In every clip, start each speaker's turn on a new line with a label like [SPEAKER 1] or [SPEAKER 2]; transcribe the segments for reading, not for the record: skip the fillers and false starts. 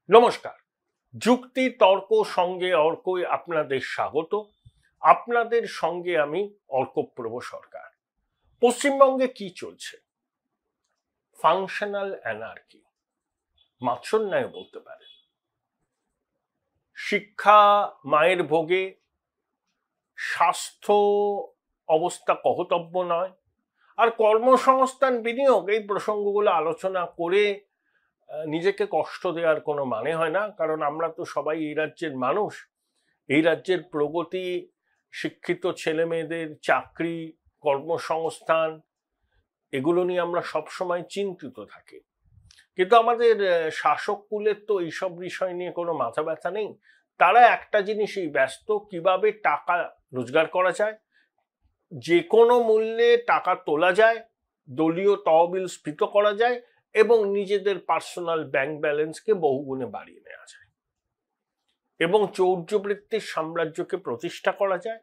[SPEAKER 1] নমস্কার। যুক্তি তর্ক সঙ্গে অর্কই আপনাদের স্বাগত। আপনাদের সঙ্গে আমি অর্কপ্রভ সরকার। পশ্চিমবঙ্গে কি চলছে? ফাংশনাল অ্যানার্কি, মাৎসন্যায় বলতে পারে। শিক্ষা মায়ের ভোগে, স্বাস্থ্য অবস্থা কহতব্য নয়, আর কর্মসংস্থান বিনিয়োগ এই প্রসঙ্গগুলো আলোচনা করে নিজেকে কষ্ট দেওয়ার কোনো মানে হয় না। কারণ আমরা তো সবাই এই রাজ্যের মানুষ। এই রাজ্যের প্রগতি, শিক্ষিত ছেলে মেয়েদের চাকরি, কর্মসংস্থান, এগুলো নিয়ে আমরা সবসময় চিন্তিত থাকি। কিন্তু আমাদের শাসক কুলের তো এইসব বিষয় নিয়ে কোনো মাথা ব্যথা নেই। তারা একটা জিনিসই ব্যস্ত, কিভাবে টাকা রোজগার করা যায়, যে কোনো মূল্যে টাকা তোলা যায়, দলীয় তহবিল স্ফীত করা যায় এবং নিজেদের পার্সোনাল ব্যাংক ব্যালেন্সকে বহুগুণে বাড়িয়ে নেওয়া যায় এবং চৌর্যবৃত্তির সাম্রাজ্যকে প্রতিষ্ঠা করা যায়।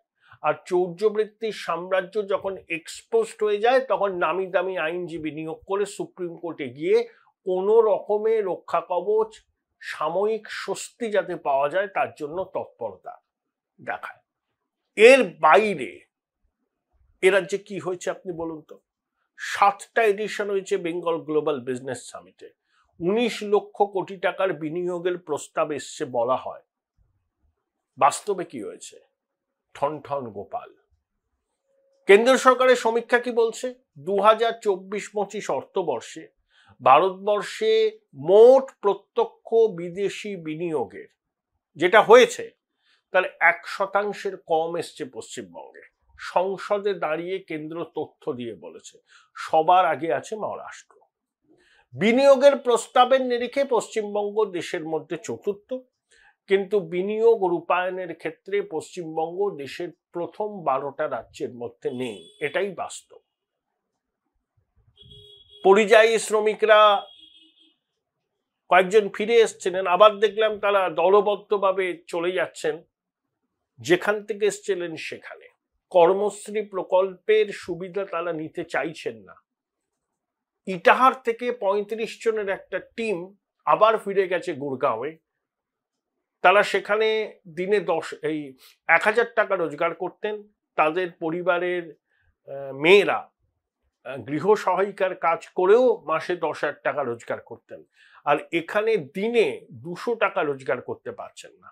[SPEAKER 1] আর চৌর্যবৃত্তির সাম্রাজ্য যখন এক্সপোজড হয়ে যায়, তখন নামি দামি আইনজীবী নিয়োগ করে সুপ্রিম কোর্টে গিয়ে কোনো রকমের রক্ষা কবচ, সাময়িক স্বস্তি যাতে পাওয়া যায় তার জন্য তৎপরতা দেখায়। এর বাইরে এ রাজ্যে কি হয়েছে আপনি বলুন তো? 7টা এডিশন হয়েছে বেঙ্গল গ্লোবাল বিজনেস সামিটে। 19 লক্ষ কোটি টাকার বিনিয়োগের প্রস্তাব এসছে বলা হয়। বাস্তবে কি হয়েছে? ঠন ঠন গোপাল। কেন্দ্র সরকারের সমীক্ষা কি বলছে? 2024-25 অর্থবর্ষে ভারতবর্ষে মোট প্রত্যক্ষ বিদেশি বিনিয়োগের যেটা হয়েছে তার 1% কম এসছে পশ্চিমবঙ্গে। সংসদে দাঁড়িয়ে কেন্দ্র তথ্য দিয়ে বলেছে সবার আগে আছে মহারাষ্ট্র। বিনিয়োগের প্রস্তাবের নিরিখে পশ্চিমবঙ্গ দেশের মধ্যে চতুর্থ, কিন্তু বিনিয়োগ রূপায়ণের ক্ষেত্রে পশ্চিমবঙ্গ দেশের প্রথম 12টা রাজ্যের মধ্যে নেই। এটাই বাস্তব। পরিযায়ী শ্রমিকরা কয়েকজন ফিরে এসছিলেন, আবার দেখলাম তারা দলবদ্ধভাবে চলে যাচ্ছেন যেখান থেকে এসছিলেন সেখানে। কর্মশ্রী প্রকল্পের সুবিধা তারা নিতে চাইছেন না। ইটাহার থেকে 35 জনের একটা টিম আবার ফিরে গেছে গুড়গাঁওয়ে। তারা সেখানে দিনে 1000 টাকা রোজগার করতেন। তাদের পরিবারের মেয়েরা গৃহ সহায়িকার কাজ করেও মাসে 10,000 টাকা রোজগার করতেন। আর এখানে দিনে 200 টাকা রোজগার করতে পারছেন না।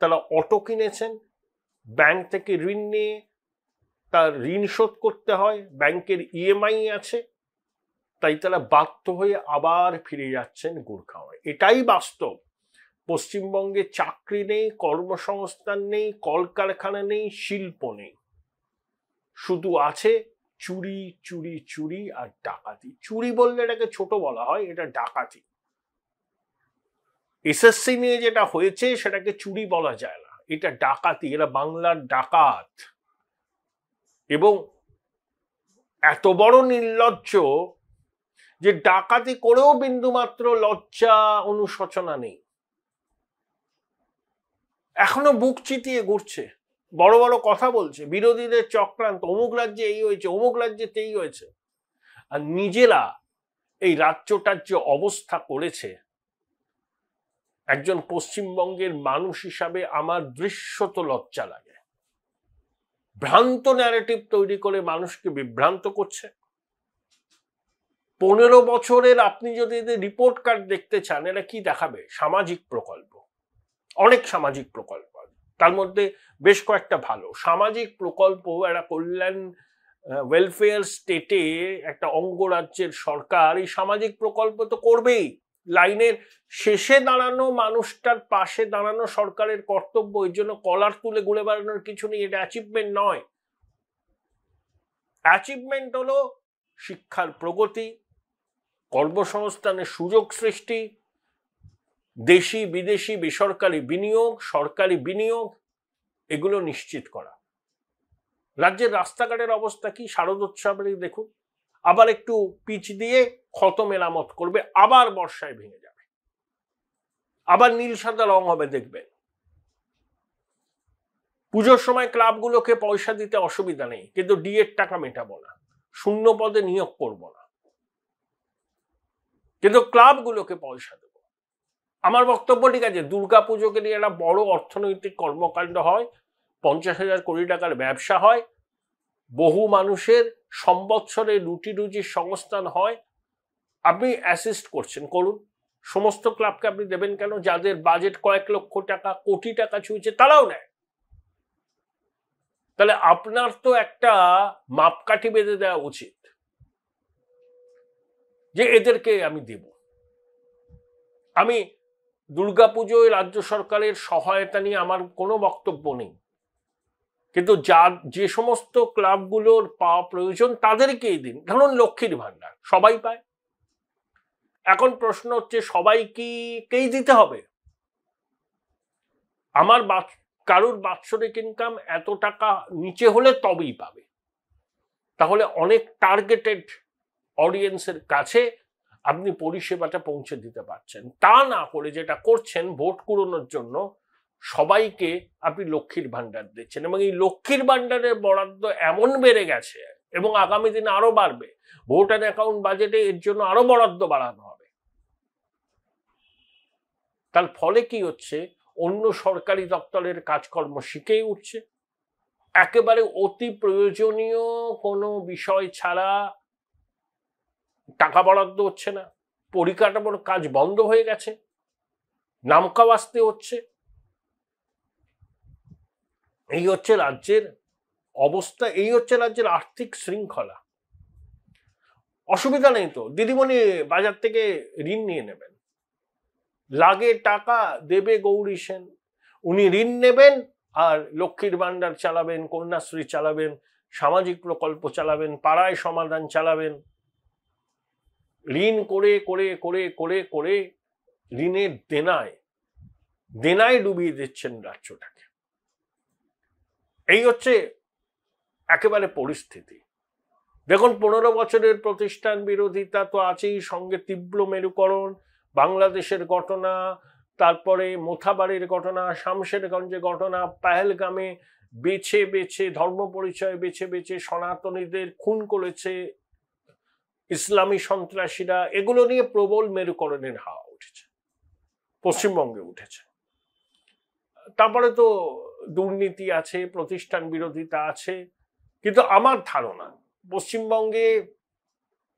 [SPEAKER 1] তারা অটো কিনেছেন, ব্যাংক থেকে ঋণ নিয়ে তার ঋণ শোধ করতে হয়, ব্যাংকের ইএমআই আছে, তাই তারা বাধ্য হয়ে আবার ফিরে যাচ্ছেন গুড়গাঁওয়ে। এটাই বাস্তব। পশ্চিমবঙ্গে চাকরি নেই, কর্মসংস্থান নেই, কলকারখানা নেই, শিল্প নেই, শুধু আছে চুরি চুরি চুরি আর ডাকাতি। চুরি বললে এটাকে ছোট বলা হয়, এটা ডাকাতি। এসএসসি নিয়ে যেটা হয়েছে সেটাকে চুরি বলা যায় না, এটা ডাকাতি। এরা বাংলার ডাকাত এবং এত বড় নির্লজ্জ যে ডাকাতি করেও বিন্দুমাত্র লজ্জা অনুশোচনা নেই। এখনো বুক চিতিয়ে ঘুরছে, বড় বড় কথা বলছে, বিরোধীদের চক্রান্ত, অমুক রাজ্যে এই হয়েছে, অমুক রাজ্যে তেই হয়েছে। আর নিজেরা এই রাজ্যটার যে অবস্থা করেছে, একজন পশ্চিমবঙ্গের মানুষ হিসাবে আমার দৃশ্যত লজ্জা লাগে। ভ্রান্ত ন্যারেটিভ তৈরি করে মানুষকে বিভ্রান্ত করছে। 15 বছরের আপনি যদি এদের রিপোর্ট কার্ড দেখতে চান, এরা কি দেখাবে? সামাজিক প্রকল্প, অনেক সামাজিক প্রকল্প, তার মধ্যে বেশ কয়েকটা ভালো সামাজিক প্রকল্প। একটা কল্যাণ ওয়েলফেয়ার স্টেটে একটা অঙ্গরাজ্যের সরকার এই সামাজিক প্রকল্প তো করবেই। লাইনের শেষে দাঁড়ানো মানুষটার পাশে দাঁড়ানো সরকারের কর্তব্য। এর জন্য কলার তুলে ঘুরে বেড়ানোর কিছু নেই, এটা অ্যাচিভমেন্ট নয়। অ্যাচিভমেন্ট হলো শিক্ষার প্রগতি, কর্মসংস্থানের সুযোগ সৃষ্টি, দেশি বিদেশি বেসরকারি বিনিয়োগ, সরকারি বিনিয়োগ, এগুলো নিশ্চিত করা। রাজ্যের রাস্তাঘাটের অবস্থা কি? শারদোৎসবের দেখুন, আবার একটু পিচ দিয়ে ক্ষত মেরামত করবে, আবার বর্ষায় ভেঙে যাবে, আবার নীল সাদা রং হবে দেখবেন। পুজোর সময় ক্লাবগুলোকে পয়সা দিতে অসুবিধা নেই, কিন্তু ডিএর টাকা মেটাবো না, শূন্য পদে নিয়োগ করব না, কিন্তু ক্লাবগুলোকে পয়সা দেব। আমার বক্তব্য ঠিক আছে, দুর্গাপুজোকে নিয়ে একটা বড় অর্থনৈতিক কর্মকাণ্ড হয়, 50,000 কোটি টাকার ব্যবসা হয়, বহু মানুষের সম্বৎসরে রুটি রুজির সংস্থান হয়, আপনি অ্যাসিস্ট করছেন, করুন। সমস্ত ক্লাবকে আপনি দেবেন কেন? যাদের বাজেট কয়েক লক্ষ টাকা, কোটি টাকা ছুঁয়েছে তারাও নেয়। তাহলে আপনার তো একটা মাপকাঠি বেঁধে দেওয়া উচিত যে এদেরকে আমি দেব। আমি দুর্গাপুজোয় রাজ্য সরকারের সহায়তা নিয়ে আমার কোনো বক্তব্য নেই, কিন্তু যে সমস্ত ক্লাবগুলোর পাওয়া প্রয়োজন তাদেরকেই দিন। ধরুন লক্ষ্মীর ভান্ডার সবাই পায়, এখন প্রশ্ন হচ্ছে সবাই কেই দিতে হবে? আমার কারুর বাৎসরিক ইনকাম এত টাকা নিচে হলে তবেই পাবে। তাহলে অনেক টার্গেটেড অডিয়েন্সের কাছে আপনি পরিষেবাটা পৌঁছে দিতে পারছেন। তা না করে যেটা করছেন, ভোট কুড়োনোর জন্য সবাইকে আপনি লক্ষ্মীর ভান্ডার দিচ্ছেন, এবং এই লক্ষ্মীর ভান্ডারের বরাদ্দ এমন বেড়ে গেছে এবং আগামী দিনে আরো বাড়বে। ভোট অ্যান্ড অ্যাকাউন্ট বাজেটে এর জন্য আরো বরাদ্দ বাড়ানো হবে। তার ফলে কি হচ্ছে? অন্য সরকারি দপ্তরের কাজকর্ম শিখেই উঠছে, একেবারে অতি প্রয়োজনীয় কোনো বিষয় ছাড়া টাকা বরাদ্দ হচ্ছে না, পরিকাঠামোর কাজ বন্ধ হয়ে গেছে, নামকা বাঁচতে হচ্ছে। এই হচ্ছে রাজ্যের অবস্থা, এই হচ্ছে রাজ্যের আর্থিক শৃঙ্খলা। অসুবিধা নেই তো, দিদিমণি বাজার থেকে ঋণ নিয়ে নেবেন, লাগে টাকা দেবে গৌরী সেন, উনি ঋণ নেবেন আর লক্ষ্মীর ভান্ডার চালাবেন, কন্যাশ্রী চালাবেন, সামাজিক প্রকল্প চালাবেন, পাড়ায় সমাধান চালাবেন। ঋণ করে করে করে করে করে ঋণের দেনায় ডুবিয়ে দিচ্ছেন রাজ্যটাকে। এই হচ্ছে একেবারে পরিস্থিতি। দেখুন, 15 বছরের প্রতিষ্ঠান বিরোধিতা তো আছেই, সঙ্গে তীব্র মেরুকরণ, বাংলাদেশের ঘটনা, তারপরে মোথাবাড়ির ঘটনা, শামশেরগঞ্জে ঘটনা, পাহেলগামে বেছে বেছে ধর্ম পরিচয় বেছে বেছে সনাতনীদের খুন করেছে ইসলামী সন্ত্রাসীরা, এগুলো নিয়ে প্রবল মেরুকরণের হাওয়া উঠেছে, পশ্চিমবঙ্গে উঠেছে। তারপরে তো দুর্নীতি আছে, প্রতিষ্ঠান বিরোধিতা আছে, কিন্তু আমার ধারণা পশ্চিমবঙ্গে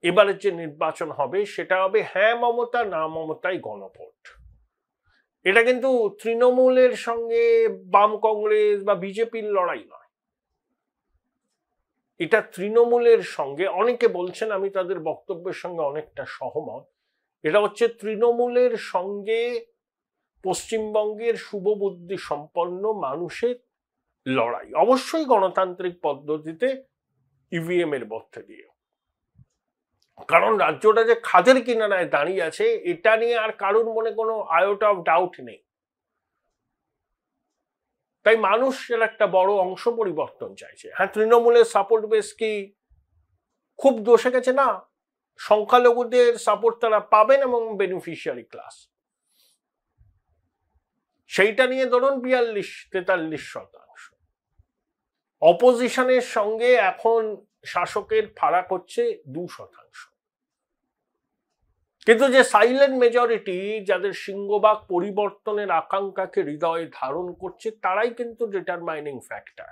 [SPEAKER 1] এবারের যে নির্বাচন হবে সেটা হবে হ্যাঁ মমতা না মমতাই গণভোট। এটা কিন্তু তৃণমূলের সঙ্গে বাম কংগ্রেস বা বিজেপির লড়াই নয়, এটা তৃণমূলের সঙ্গে, অনেকে বলছেন, আমি তাদের বক্তব্যের সঙ্গে অনেকটা সহমত, এটা হচ্ছে তৃণমূলের সঙ্গে পশ্চিমবঙ্গের শুভবুদ্ধি সম্পন্ন মানুষের লড়াই, অবশ্যই গণতান্ত্রিক পদ্ধতিতে, ইভিএম এর মধ্যে দিয়ে। কারণ রাজ্যটা যে খাদের কিনারায় দাঁড়িয়ে আছে এটা নিয়ে আর কারোর মনে কোনো আয়োটা অফ ডাউট নেই। তাই মানুষ এর একটা বড় অংশ পরিবর্তন চাইছে। হ্যাঁ, তৃণমূলের সাপোর্ট বেস কি খুব দোষে গেছে? না, সংখ্যালঘুদের সাপোর্ট তারা পাবেন এবং বেনিফিশিয়ারি ক্লাস, সেইটা নিয়ে ধরুন 42-43%। অপোজিশনের সঙ্গে এখন শাসকের ফারাক হচ্ছে 2%। কিন্তু যে সাইলেন্ট মেজরিটি, যাদের সিংহভাগ পরিবর্তনের আকাঙ্ক্ষাকে হৃদয়ে ধারণ করছে, তারাই কিন্তু ডিটারমাইনিং ফ্যাক্টর।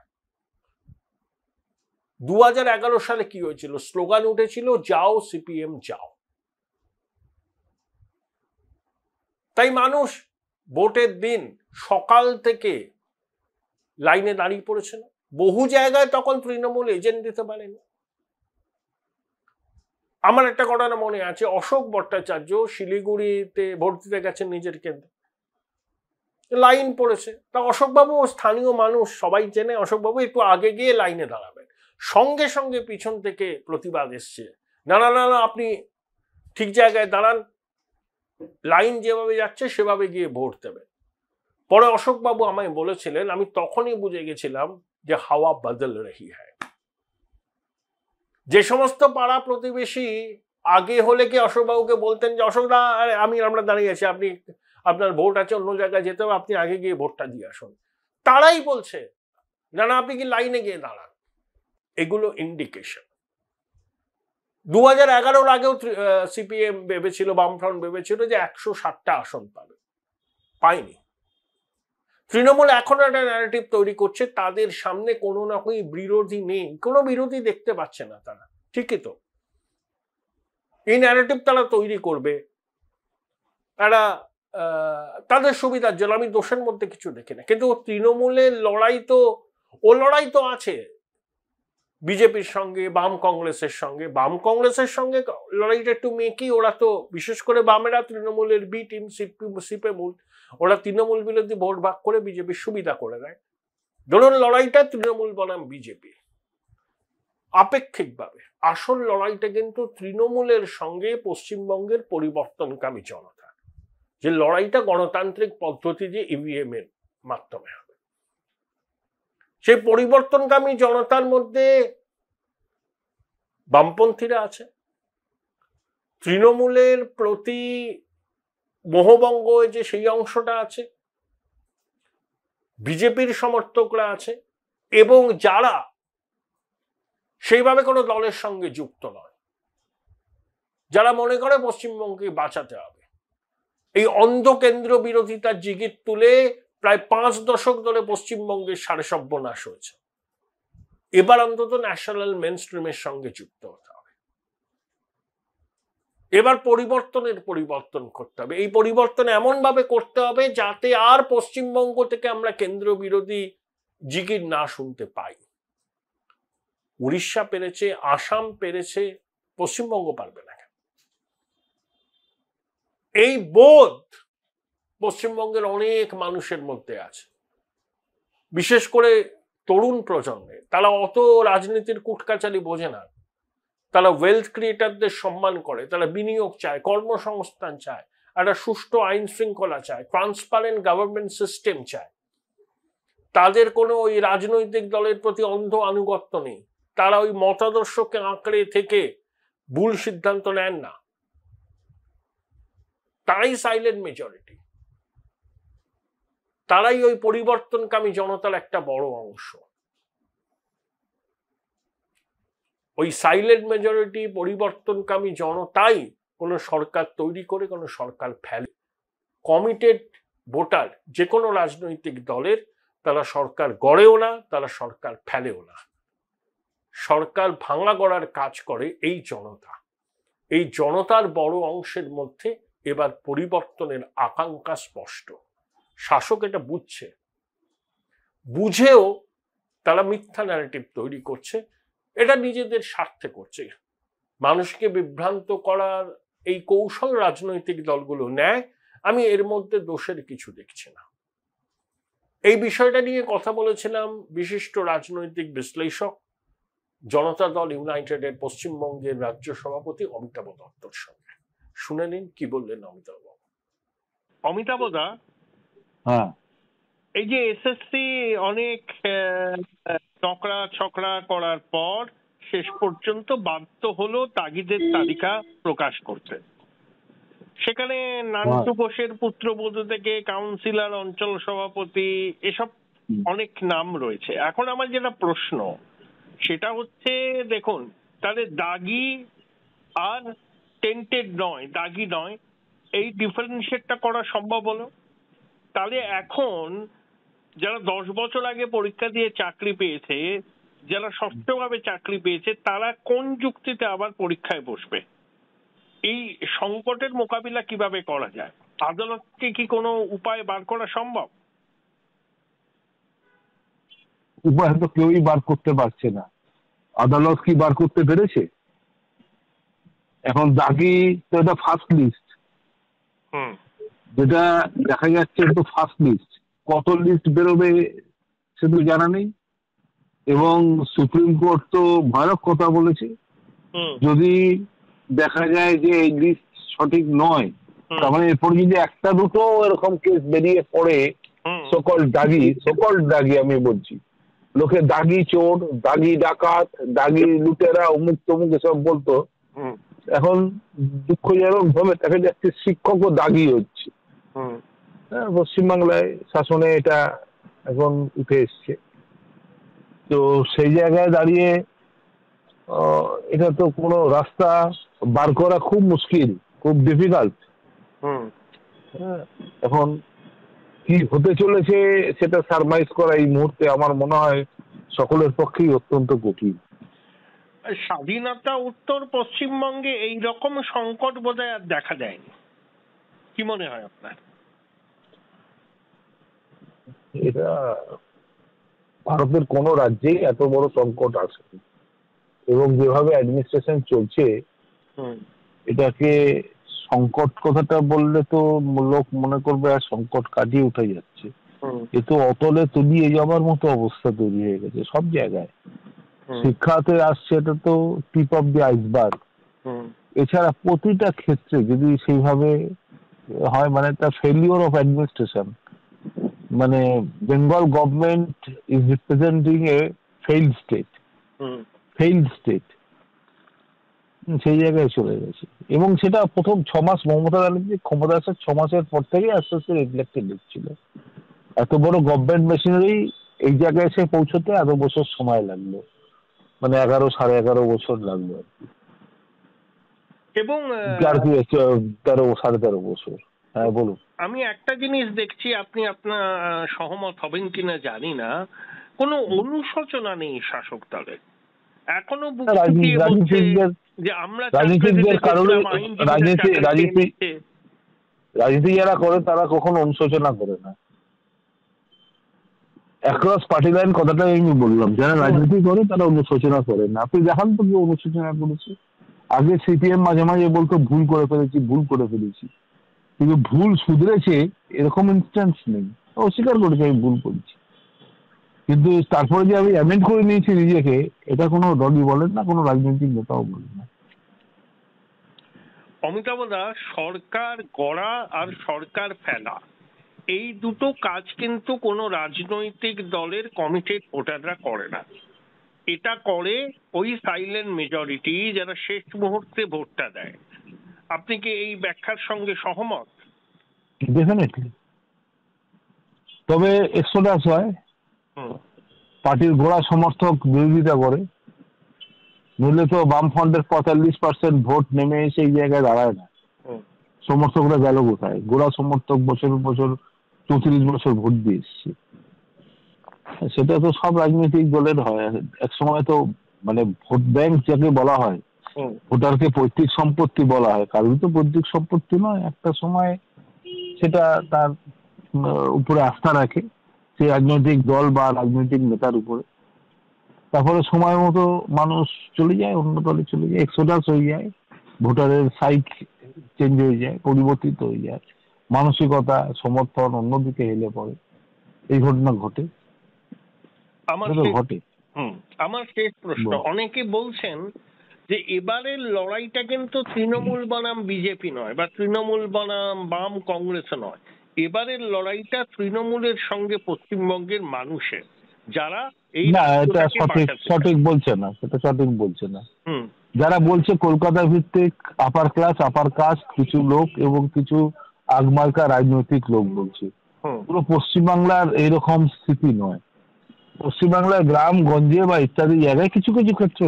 [SPEAKER 1] 2011 সালে কি হয়েছিল? স্লোগান উঠেছিল, যাও সিপিএম যাও। তাই মানুষ ভোটের দিন সকাল থেকে লাইনে দাঁড়িয়ে পড়েছে না? বহু জায়গায় তখন তৃণমূল এজেন্ট দিতে পারেনি। আমার একটা ঘটনা মনে আছে, অশোক ভট্টাচার্য শিলিগুড়িতে ভোট দিতে গেছেন নিজের কেন্দ্রে, লাইন পড়েছে। তা অশোকবাবু স্থানীয় মানুষ, সবাই চেনে, অশোকবাবু একটু আগে গিয়ে লাইনে দাঁড়াবেন। সঙ্গে সঙ্গে পিছন থেকে প্রতিবাদ এসছে, না না না, আপনি ঠিক জায়গায় দাঁড়ান, লাইন যেভাবে যাচ্ছে সেভাবে গিয়ে ভোট দেবেন। পরে অশোকবাবু আমায় বলেছিলেন, আমি তখনই বুঝে গেছিলাম যে হাওয়া বদল রহি হ্যায়। যে সমস্ত পাড়া প্রতিবেশী আগে হলে কি অশোকবাবুকে বলতেন যে অশোকদা আমরা দাঁড়িয়ে আছি, আপনি আপনার ভোট আছে, অন্য জায়গায় যেতে হবে, আপনি আগে গিয়ে ভোটটা দিয়ে আসুন, তারাই বলছে না না আপনি কি লাইনে গিয়ে দাঁড়ান। এগুলো ইন্ডিকেশন। 2011 আগেও সিপিএম ভেবেছিল, বামফ্রন্ট ভেবেছিল যে 160টা আসন পাবে, পায়নি। তৃণমূল এখন একটা ন্যারেটিভ তৈরি করছে, তাদের সামনে কোনো না কোনো বিরোধী নেই, কোনো বিরোধী দেখতে পাচ্ছে না তারা, ঠিকই তো। এই ন্যারেটিভ তারা তৈরি করবে, তারা তাদের সুবিধার জন্য, আমি দোষের মধ্যে কিছু দেখি না। কিন্তু তৃণমূলের লড়াই তো আছে বিজেপির সঙ্গে, বাম কংগ্রেসের সঙ্গে লড়াইটা একটু মেকি। ওরা তো বিশেষ করে বামেরা তৃণমূলের বি টিম, সিপে মূল, ওরা তৃণমূল বিরোধী ভোট ভাগ করে বিজেপির সুবিধা করে দেয়। ধরুন লড়াইটা তৃণমূল বনাম বিজেপি, আপেক্ষিকভাবে আসল লড়াইটা কিন্তু তৃণমূলের সঙ্গে পশ্চিমবঙ্গের পরিবর্তনকামী জনতা, যে লড়াইটা গণতান্ত্রিক পদ্ধতি দিয়ে ইভিএম এর মাধ্যমে হবে। সেই পরিবর্তনকামী জনতার মধ্যে বামপন্থীরা আছে, তৃণমূলের প্রতি মোহভঙ্গ যে সেই অংশটা আছে, বিজেপির সমর্থকরা আছে, এবং যারা সেইভাবে কোনো দলের সঙ্গে যুক্ত নয়, যারা মনে করে পশ্চিমবঙ্গকে বাঁচাতে হবে। এই অন্ধ কেন্দ্র বিরোধিতার জিগির তুলে প্রায় 5 দশক ধরে পশ্চিমবঙ্গের সাড়ে সর্বনাশ হয়েছে। এবার অন্তত ন্যাশনাল মেনস্ট্রিমের সঙ্গে যুক্ত হতে হবে। এবার পরিবর্তন করতে হবে। এই পরিবর্তন এমন ভাবে করতে হবে যাতে আর পশ্চিমবঙ্গ থেকে আমরা কেন্দ্র বিরোধী জিগির না শুনতে পাই। উড়িষ্যা পেরেছে, আসাম পেরেছে, পশ্চিমবঙ্গ পারবে না। এই বোধ পশ্চিমবঙ্গের অনেক মানুষের মধ্যে আছে, বিশেষ করে তরুণ প্রজন্মে। তারা অত রাজনীতির কুটকাচারি বোঝে না, তারা ওয়েলথ ক্রিয়েটারদের সম্মান করে, তারা বিনিয়োগ চায়, কর্মসংস্থান চায়, একটা সুষ্ঠু আইন শৃঙ্খলা চায়, ট্রান্সপারেন্ট গভর্নমেন্ট সিস্টেম চায়। তাদের কোনো ওই রাজনৈতিক দলের প্রতি অন্ধ আনুগত্য নেই। তারা ওই মতাদর্শকে আঁকড়ে থেকে ভুল সিদ্ধান্ত নেন না। তারাই সাইলেন্ট মেজরিটি, তারাই ওই পরিবর্তনকামী জনতার একটা বড় অংশ। ওই সাইলেন্ট মেজরিটি পরিবর্তনকামী জনতাই কোনো সরকার তৈরি করে, কোনো সরকার ফেলে। কমিটেড ভোটার যে কোনো রাজনৈতিক দলের, তারা সরকার গড়েও না, তারা সরকার ফেলেও না। সরকার ভাঙা গড়ার কাজ করে এই জনতা। এই জনতার বড় অংশের মধ্যে এবার পরিবর্তনের আকাঙ্ক্ষা স্পষ্ট। শাসক এটা বুঝছে, বুঝেও তারা মিথ্যা ন্যারেটিভ তৈরি করছে। এটা নিজেদের স্বার্থে করছে। মানুষকে বিভ্রান্ত করার এই কৌশল রাজনৈতিক দলগুলো নেয়। আমি এর মধ্যে দোষের কিছু দেখছি না। এই বিষয়টা নিয়ে কথা বলেছিলাম বিশিষ্ট রাজনৈতিক বিশ্লেষক, জনতা দল ইউনাইটেডের পশ্চিমবঙ্গের রাজ্য সভাপতি অমিতাভ দত্তর সঙ্গে। শুনে নিন কি বললেন অমিতাভ বাবু।
[SPEAKER 2] অমিতাভ দা, এই যে এসএসসি অনেক ছকরা করার পর শেষ পর্যন্ত বাধ্য হলো তাগিদের তালিকা প্রকাশ করতে। সেখানে নান্টু ঘোষের পুত্রবধূ থেকে কাউন্সিলর, অঞ্চল সভাপতি, এসব অনেক নাম রয়েছে। এখন আমার যেটা প্রশ্ন সেটা হচ্ছে, দেখুন তাহলে দাগি আর টেন্টেড নয়, দাগি নয়, এই ডিফারেন্সিয়েটটা করা সম্ভব হলো? তাহলে এখন যারা 10 বছর আগে পরীক্ষা দিয়ে চাকরি পেয়েছে, যারা ষষ্ঠভাবে চাকরি পেয়েছে, তারা কোন যুক্তিতে আবার পরীক্ষায় বসবে? এই সংকটের মোকাবিলা কিভাবে করা যায়? আদালতকে কি কোনো উপায় বার করা সম্ভব?
[SPEAKER 3] উপায় তো কেউই বার করতে পারছে না। আদালত কি বার করতে পেরেছে? এখন দাগি তো এটা ফার্স্ট লিস্ট, যেটা দেখা যাচ্ছে এটা ফার্স্ট লিস্ট। কত লিস্ট বেরোবে সেটা জানা নেই। এবং সুপ্রিম কোর্ট তো ভয়ানক কথা বলেছে, যদি দেখা যায় যে এই লিস্ট সঠিক নয়, তার মানে এরপর যদি একটা দুটো এরকম কেস বেরিয়ে পড়ে, সকল দাগি আমি বলছি, লোকে দাগি চোর, দাগি ডাকাত, দাগি লুটেরা, অমুক তমুক এসব বলতো, এখন দুঃখজনক ভাবে দেখা যাচ্ছে শিক্ষকও দাগি হচ্ছে। পশ্চিমবাংলায় শাসনে এটা এখন উঠে এসছে। তো সেই জায়গায় দাঁড়িয়ে এটা তো কোনো রাস্তা বার করা খুব মুশকিল, খুব ডিফিকাল্ট। এখন কি হতে চলেছে সেটা সারমাইজ করা এই মুহূর্তে আমার মনে হয় সকলের পক্ষেই অত্যন্ত কঠিন।
[SPEAKER 2] স্বাধীনতা উত্তর পশ্চিমবঙ্গে এই রকম সংকট বোধহয় আর দেখা যায়নি, কি মনে হয় আপনার?
[SPEAKER 3] এটা ভারতের কোন রাজ্যেই এত বড় সংকট আসেনি, এবং যেভাবে অ্যাডমিনিস্ট্রেশন চলছে এটাকে সংকট কথাটা বললে তো লোক মনে করবে আর সংকট কাটিয়ে উঠে যাচ্ছে। এ তো অতলে তলিয়ে যাবার মতো অবস্থা তৈরি হয়ে গেছে সব জায়গায়। শিক্ষাতে আসছে, এটা তো টিপ অফ দি আইসবার্গ। এছাড়া প্রতিটা ক্ষেত্রে যদি সেইভাবে হয়, মানে একটা ফেলিওর অফ অ্যাডমিনিস্ট্রেশন, মানে Bengal government is representing a failed state, সেই জায়গায় চলে গেছে। এবং সেটা প্রথম 6 মাস মমতা ব্যানার্জি ক্ষমতা আসার 6 মাসের পর থেকে আস্তে আস্তে রিফ্লেক্টেড হচ্ছিল। এত বড় গভর্নমেন্ট মেশিনারি এই জায়গায় এসে পৌঁছতে এত বছর সময় লাগলো, মানে 11-11.5 বছর লাগলো আর কি,
[SPEAKER 2] এবং
[SPEAKER 3] 13-13.5 বছর। হ্যাঁ বলুন।
[SPEAKER 2] আমি একটা জিনিস দেখছি, আপনি আপনার সহমত হবেন কিনা জানি না, কোনো অনুশোচনা নেই শাসক দলের এখনো।
[SPEAKER 3] রাজনীতি যারা করে তারা কখনো অনুশোচনা করে না। অ্যাক্রস পার্টি লাইন কথাটা আমি বললাম, যারা রাজনীতি করে তারা অনুশোচনা করে না। আপনি দেখান তো কি অনুশোচনা করেছে? আগে সিপিএম মাঝে মাঝে বলতো ভুল করে ফেলেছি, কিন্তু ভুল শুধরেছে এরকম ইনস্ট্যান্স নেই। অস্বীকার করেছে আমি ভুল করেছি, কিন্তু তারপরে যে আমি অ্যামেন্ড করে নিয়েছি নিজেকে, এটা কোনো দলই বলেন না, কোনো রাজনৈতিক নেতাও বলেন না।
[SPEAKER 2] অমিতাভ দা, সরকার গড়া আর সরকার ফেলা এই দুটো কাজ কিন্তু কোনো রাজনৈতিক দলের কমিটেড ভোটাররা করে না। এটা করে ওই সাইলেন্ট মেজরিটি যারা শেষ মুহূর্তে ভোটটা দেয়। আপনি কি এই ব্যাখ্যার সঙ্গে সহমত?
[SPEAKER 3] ডেফিনেটলি। তবে এক্সোডাস হয়, পার্টির গোড়া সমর্থক বিরোধিতা করে, নইলে তো বামফ্রন্টের 45% ভোট নেমে এসে এই জায়গায় দাঁড়ায় না। সমর্থকরা গেল কোথায়? গোড়া সমর্থক বছর 34 বছর ভোট দিয়ে এসছে। সেটা তো সব রাজনৈতিক দলের হয়। এক সময় তো মানে ভোট ব্যাংক যাকে বলা হয়, ভোটারকে পৈতৃক সম্পত্তি বলা হয়, কারণ তো পৈতৃক সম্পত্তি নয়। একটা সময় সেটা তার উপরে আস্থা রাখে সেই রাজনৈতিক দল বা রাজনৈতিক নেতার উপরে। তারপরে সময় মতো মানুষ চলে যায়, অন্য দলে চলে যায়, এক্সোডাস হয়ে যায়, ভোটারের সাইক চেঞ্জ হয়ে যায়, পরিবর্তিত হয়ে যায়, মানসিকতা সমর্থন অন্যদিকে হেলে পড়ে। এই ঘটনা ঘটে।
[SPEAKER 2] আমার শেষ প্রশ্ন, অনেকে বলছেন যে এবারের লড়াইটা কিন্তু তৃণমূল বনাম বিজেপি নয়, বা তৃণমূল বনাম বাম কংগ্রেস নয়, এবারের লড়াইটা তৃণমূলের সঙ্গে পশ্চিমবঙ্গের মানুষের, যারা এই
[SPEAKER 3] এটা সঠিক বলছে না, সেটা সঠিক বলছে না। যারা বলছে কলকাতা ভিত্তিক আপার কাস্ট কিছু লোক এবং কিছু আগমার্কা রাজনৈতিক লোক বলছে, পুরো পশ্চিমবাংলার এইরকম স্থিতি নয়। পশ্চিমবাংলার গ্রাম গঞ্জে বা ইত্যাদি জায়গায় কিছু কিছু ক্ষেত্রে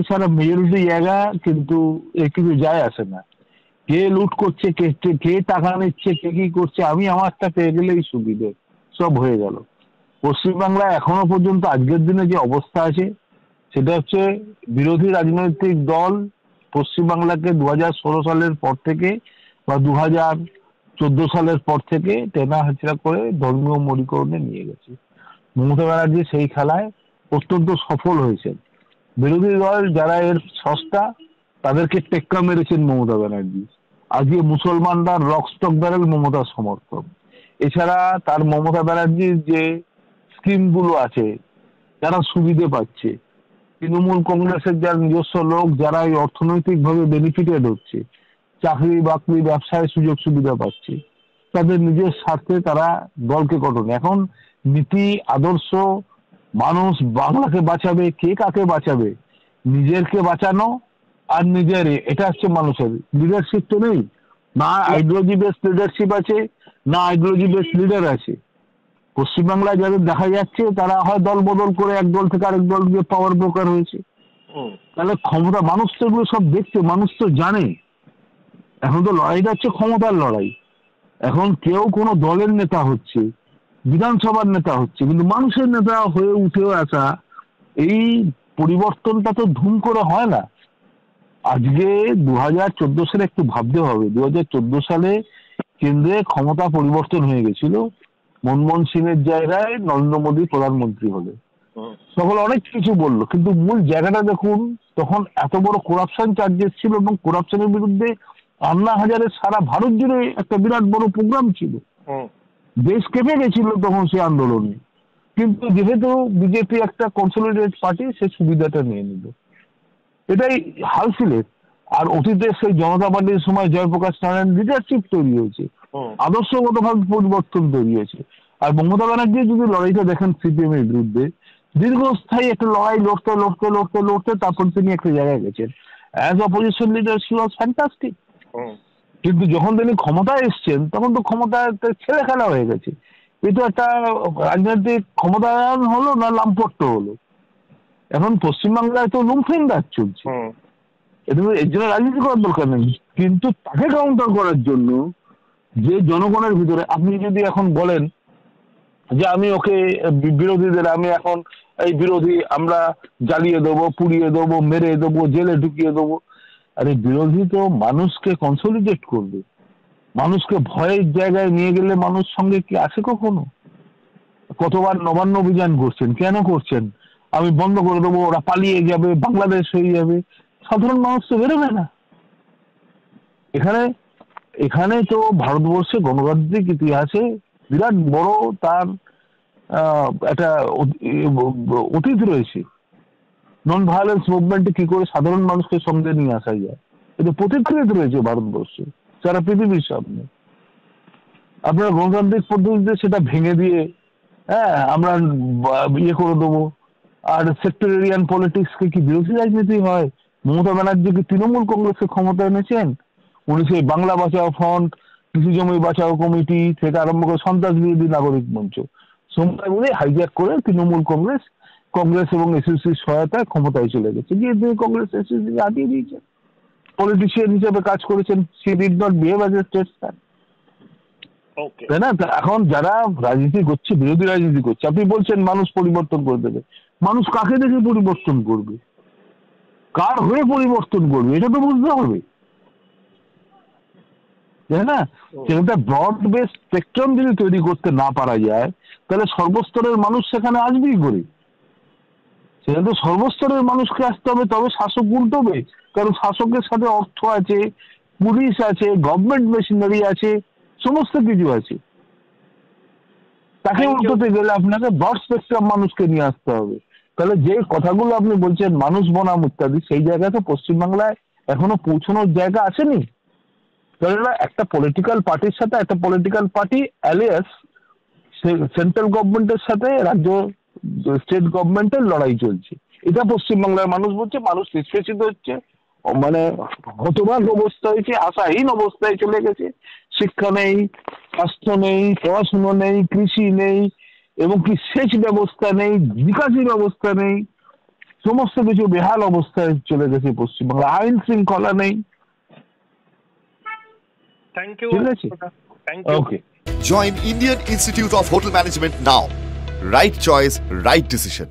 [SPEAKER 3] ছাড়া মেজরিটি জায়গা কিন্তু কিছু যায় আসে না। কে লুট করছে, কে টাকা নিচ্ছে, কে কি করছে, আমি আমারটা পেয়ে গেলেই সুবিধে, সব হয়ে গেল। পশ্চিমবাংলায় এখনো পর্যন্ত আজকের দিনে যে অবস্থা আছে সেটা হচ্ছে বিরোধী রাজনৈতিক দল পশ্চিমবাংলাকে 2016 সালের পর থেকে বা 2014 সালের পর থেকে টেনা হাঁচড়া করে ধর্মীয় মরীকরণে নিয়ে গেছে। মমতা ব্যানার্জি সেই খেলায় অত্যন্ত সফল হয়েছেন। বিরোধী দল যারা এর সস্তা তাদেরকে টেক্কা মেরেছেন মমতা ব্যানার্জি। আজকে মুসলমানরা রকস্টক ব্যারেল মমতার সমর্থক। এছাড়া তার মমতা ব্যানার্জির যে স্কিমগুলো আছে যারা সুবিধে পাচ্ছে, তৃণমূল কংগ্রেসের যারা নিজস্ব লোক যারা এই অর্থনৈতিকভাবে বেনিফিটেড হচ্ছে, চাকরি বাকরি ব্যবসায় সুযোগ সুবিধা পাচ্ছে, তাদের নিজের স্বার্থে তারা দলকে গঠন। এখন নীতি আদর্শ, মানুষ বাংলাকে বাঁচাবে, কে কাকে বাঁচাবে, নিজেরকে বাঁচানো আর নিজের, এটা হচ্ছে মানুষের লিডারশিপ। তো নেই, না আইডিওলজি বেস লিডারশিপ আছে, না আইডিওলজি বেস লিডার আছে। পশ্চিমবাংলায় যাদের দেখা যাচ্ছে তারা হয় দল বদল করে এক দল থেকে আরেক দল গিয়ে পাওয়ার ব্রোকার হয়েছে। তাহলে ক্ষমতা, মানুষ তো এগুলো সব দেখছে, মানুষ তো জানে। এখন তো লড়াইটা হচ্ছে ক্ষমতার লড়াই। এখন কেউ কোনো দলের নেতা হচ্ছে, বিধানসভার নেতা হচ্ছে, কিন্তু মানুষের নেতা হয়ে উঠেও আসা, এই পরিবর্তনটা তো ধুম করে হয় না। আজকে 2014 সালে একটু ভাবতে হবে, 2014 সালে কেন্দ্রে ক্ষমতা পরিবর্তন হয়ে গেছিল, মনমোহন সিং এর জায়গায় নরেন্দ্র মোদী প্রধানমন্ত্রী হলে। সকলে অনেক কিছু বললো, কিন্তু মূল জায়গাটা দেখুন, তখন এত বড় করাপশন চার্জেস ছিল এবং করাপশনের বিরুদ্ধে আন্না হাজারের সারা ভারত জুড়ে একটা বিরাট বড় প্রোগ্রাম ছিল, দেশ কেঁপে গেছিল তখন সেই আন্দোলনে। কিন্তু যেহেতু বিজেপি একটা কনসলিডেটেড পার্টি, সে সুবিধাটা নিয়ে নিল, এটাই হাল ছিল। আর অতীতে সেই জনতা পার্টির সময় জয়প্রকাশ নারায়ণ লিডারশিপ তৈরি হয়েছে, আদর্শগতভাবে পরিবর্তন তৈরি হয়েছে। আর মমতা ব্যানার্জি যদি লড়াইটা দেখেন সিপিএম এর বিরুদ্ধে, দীর্ঘস্থায়ী একটা লড়াই লড়তে লড়তে লড়তে লড়তে তারপর তিনি একটা জায়গায় গেছেন। As opposition leader she was fantastic. কিন্তু যখন তিনি ক্ষমতায় এসছেন, তখন তো ক্ষমতাতে ছেলে খেলা হয়ে গেছে। এটা একটা রাজনৈতিক ক্ষমতায়ন হলো না লামপট্ট হলো। এখন পশ্চিমবাংলায় তো লুমফিন রাজ চলছে, এর জন্য রাজনীতি করার দরকার নেই। কিন্তু তাকে কাউন্টার করার জন্য যে জনগণের ভিতরে, আপনি যদি এখন বলেন যে আমি ওকে বিরোধীদের, আমি এখন এই বিরোধী, আমরা জ্বালিয়ে দেবো, পুড়িয়ে দেবো, মেরে দেবো, জেলে ঢুকিয়ে দেবো, আরে বিরোধী তো মানুষকে কনসলিডেট করবে, মানুষকে ভয়ের জায়গায় নিয়ে গেলে মানুষ সঙ্গে কি আসে কখনো? কতবার নবান্ন অভিযান করছেন, কেন করছেন? আমি বন্ধ করে দেবো, ওরা পালিয়ে যাবে, বাংলাদেশ হয়ে যাবে, সাধারণ মানুষ তো বেরোবে না। এখানে তো ভারতবর্ষে গণতান্ত্রিক ইতিহাসে বিরাট বড় তার একটা অতীত রয়েছে। নন ভায়োলেন্স মুভমেন্টে কি করে সাধারণ মানুষকে সঙ্গে নিয়ে আসা যায়, এটা প্রতিক্রিয়া রয়েছে ভারতবর্ষে সারা পৃথিবীর সামনে। আপনারা গণতান্ত্রিক পদ্ধতিতে সেটা ভেঙে দিয়ে আমরা ইয়ে করে দেবো। আর সেক্টরিয়ান পলিটিক্সকে কি বিরোধী রাজনীতি হয়? মমতা ব্যানার্জি কি তৃণমূল কংগ্রেসের ক্ষমতা এনেছেন? উনি সেই বাংলা বাঁচাও ফ্রন্ট, কৃষি জমি বাঁচাও কমিটি থেকে আরম্ভ করে সন্ত্রাস বিরোধী নাগরিক মঞ্চ সময়গুলি হাইজ্যাক করে তৃণমূল কংগ্রেস এবং এসএসসির সহায়তায় ক্ষমতায় চলে গেছে, গিয়ে তিনি কংগ্রেস এসএসসি হারিয়ে দিয়েছেন। পলিটিশিয়ান হিসেবে কাজ করেছেন, C did not behave as a Statesman, তাই না? এখন যারা রাজনীতি করছে, বিরোধী রাজনীতি করছে, আপনি বলছেন মানুষ পরিবর্তন করে দেবে, মানুষ কাকে দেখে পরিবর্তন করবে, কার হয়ে পরিবর্তন করবে, এটা তো বুঝতে হবে, তাই না? সেটা ব্রড বেস স্পেকট্রাম যদি তৈরি করতে না পারা যায়, তাহলে সর্বস্তরের মানুষ সেখানে আসবেই করে। সেটা তো সর্বস্তরের মানুষকে আসতে হবে, তবে শাসক উল্টোবে। কারণ শাসকের সাথে অর্থ আছে, পুলিশ আছে, গভর্নমেন্ট মেশিনারি আছে, সমস্ত কিছু আছে। তাকে উল্টোতে গেলে আপনাকে ব্রড স্পেকট্রাম মানুষকে নিয়ে আসতে হবে। তাহলে যে কথাগুলো আপনি বলছেন মানুষ বনাম ইত্যাদি, সেই জায়গায় তো পশ্চিমবাংলায় এখনো পৌঁছানোর জায়গা আসেনি। তাহলে একটা পলিটিক্যাল পার্টির সাথে একটা পলিটিক্যাল পার্টি অ্যালিয়াস সেন্ট্রাল গভর্নমেন্টের সাথে রাজ্য স্টেট গভর্নমেন্টের লড়াই চলছে, এটা পশ্চিমবাংলার মানুষ বলছে। মানুষ নিষ্পেষিত হচ্ছে, মানে হতবাক অবস্থা হয়েছে, আশাহীন অবস্থায় চলে গেছে। শিক্ষা নেই, স্বাস্থ্য নেই, পড়াশুনো নেই, কৃষি নেই, এবং কি সেচ ব্যবস্থা নেই, নিকাশি ব্যবস্থা নেই, সমস্ত কিছু বেহাল অবস্থায় চলে গেছে পশ্চিমবাংলা। আইন শৃঙ্খলা নেই।
[SPEAKER 2] Thank you.
[SPEAKER 3] Okay.
[SPEAKER 4] Join Indian Institute of Hotel Management now. Right choice, right decision.